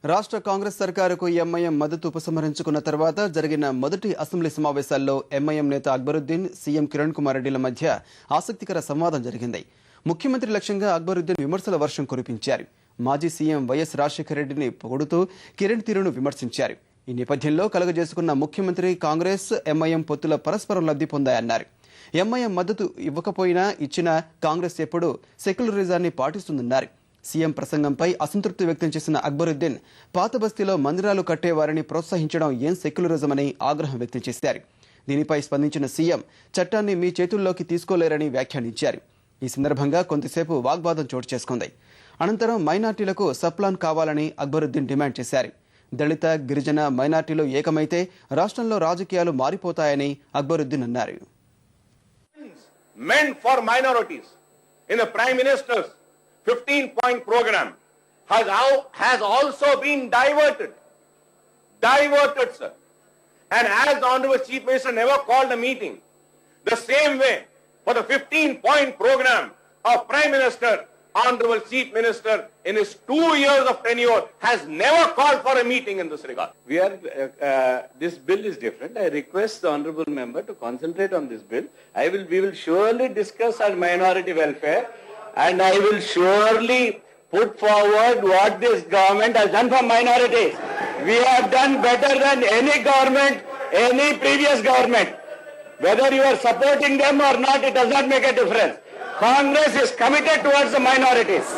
రాష్ట్ర కాంగ్రెస్ సర్కారుకు ఎంఐఎం మద్దతు ఉపసంహరించుకున్న తర్వాత జరిగిన మొదటి అసెంబ్లీ సమావేశాల్లో ఎంఐఎం నేత అక్బరుద్దీన్, సీఎం కిరణ్ కుమార్ రెడ్డిల మధ్య ఆసక్తికర సంవాదం జరిగింది. ముఖ్యమంత్రి లక్ష్యంగా అక్బరుద్దీన్ విమర్శల వర్షం కురిపించారు. మాజీ సీఎం వైఎస్ రాజశేఖర రెడ్డిని పొగుడుతూ కిరణ్ తీరును విమర్శించారు. ఈ నేపథ్యంలో కలుగజేసుకున్న ముఖ్యమంత్రి కాంగ్రెస్, ఎంఐఎం పొత్తుల పరస్పరం లబ్ధి పొందాయన్నారు. ఎంఐఎం మద్దతు ఇవ్వకపోయినా ఇచ్చిన కాంగ్రెస్ ఎప్పుడూ సెక్యులరిజాన్ని పాటిస్తుందన్నారు. సీఎం ప్రసంగంపై అసంతృప్తి వ్యక్తం చేసిన అక్బరుద్దీన్ పాత బస్తీలో మందిరాలు కట్టేవారిని ప్రోత్సహించడం ఏం సెక్యులరిజమని ఆగ్రహం వ్యక్తం చేశారు. దీనిపై స్పందించిన సీఎం చట్టాన్ని మీ చేతుల్లోకి తీసుకోలేరని వ్యాఖ్యానించారు. ఈ సందర్భంగా కొంతసేపు వాగ్వాదం చోటు చేసుకుంది. అనంతరం మైనార్టీలకు సప్లాన్ కావాలని అక్బరుద్దీన్ డిమాండ్ చేశారు. దళిత, గిరిజన, మైనార్టీలు ఏకమైతే రాష్ట్రంలో రాజకీయాలు మారిపోతాయని అక్బరుద్దీన్ అన్నారు. Meant for minorities in the Prime Minister's 15-point program has also been diverted, sir. And as the Honorable Chief Minister never called a meeting, the same way for the 15-point program of Prime Minister, Honorable Chief Minister in his 2 years of tenure has never called for a meeting in this regard. This bill is different. I request the honourable member to concentrate on this bill. We will surely discuss our minority welfare, and I will surely put forward what this government has done for minorities. We have done better than any government, any previous government. Whether you are supporting them or not, it does not make a difference. Congress is committed towards the minorities.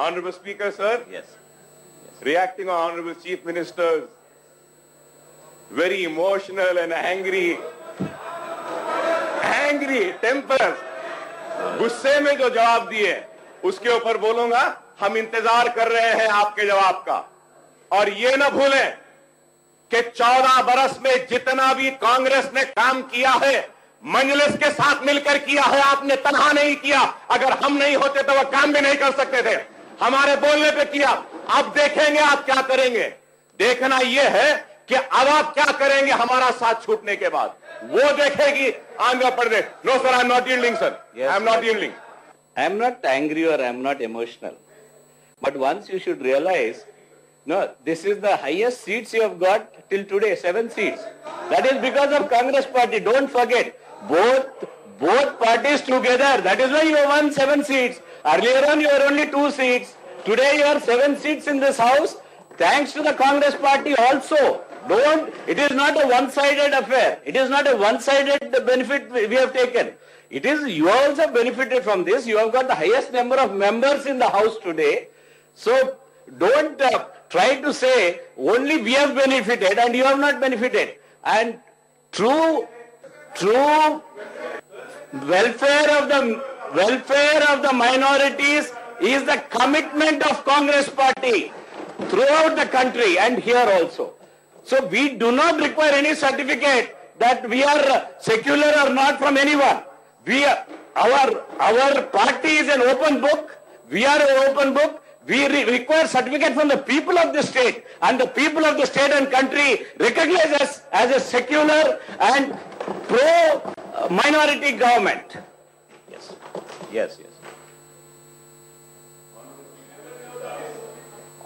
Honorable Speaker, sir. Yes. Reacting on Honorable Chief Minister's very emotional and angry temper, गुस्से में जो जवाब दिए उसके ऊपर बोलूंगा. हम इंतजार कर रहे हैं आपके जवाब का, और ये न भूलें कि 14 बरस में जितना भी कांग्रेस ने काम किया है मजलिस के साथ मिलकर किया है. आपने तन्हा नहीं किया. अगर हम नहीं होते तो वह काम भी नहीं कर सकते थे. हमारे बोलने पे किया. अब देखेंगे आप क्या करेंगे. देखना यह है कि अब आप क्या करेंगे हमारा साथ छूटने के बाद, वो देखेगी Andhra Pradesh. No sir, I am not yielding sir. Yes, I am not yielding. I am not angry or I am not emotional. But once you should realize, no, this is the highest seats you have got till today, 7 seats. That is because of Congress party. Don't forget, both parties together. That is why you have won 7 seats. Earlier on you were only 2 seats. Today you are 7 seats in this house, thanks to the Congress party also. It is not a one-sided affair. It is not a one-sided benefit we have taken. It is, you also benefited from this. You have got the highest number of members in the house today. So don't try to say only we have benefited and you have not benefited. And true welfare of the minorities is the commitment of Congress party throughout the country and here also. So we do not require any certificate that we are secular or not from anyone. Our party is an open book. We are an open book. We require certificate from the people of the state, and the people of the state and country recognize us as a secular and pro-minority government. Yes.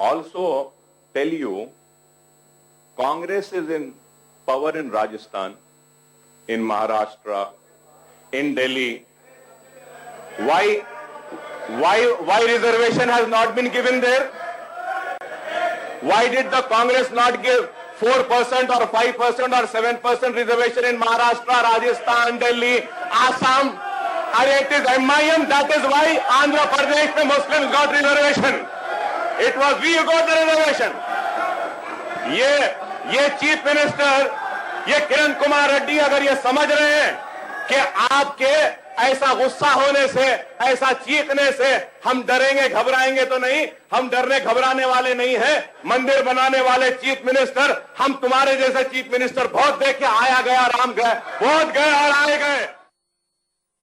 Also tell you, Congress is in power in Rajasthan, in Maharashtra, in Delhi. Why reservation has not been given there? Why did the Congress not give 4% or 5% or 7% reservation in Maharashtra, Rajasthan, Delhi, Assam? It is MIM. That is why Andhra Pradesh the Muslims got reservation. It was we who got the reservation. ये chief minister, ये किरण कुमार रेड्डी अगर ये समझ रहे हैं कि आपके ऐसा गुस्सा होने से, ऐसा चीखने से हम डरेंगे घबराएंगे, तो नहीं. हम डरने घबराने वाले नहीं हैं. मंदिर बनाने वाले चीफ मिनिस्टर, हम तुम्हारे जैसे चीफ मिनिस्टर बहुत देखे, आया गया राम गए, बहुत गए और आए गए.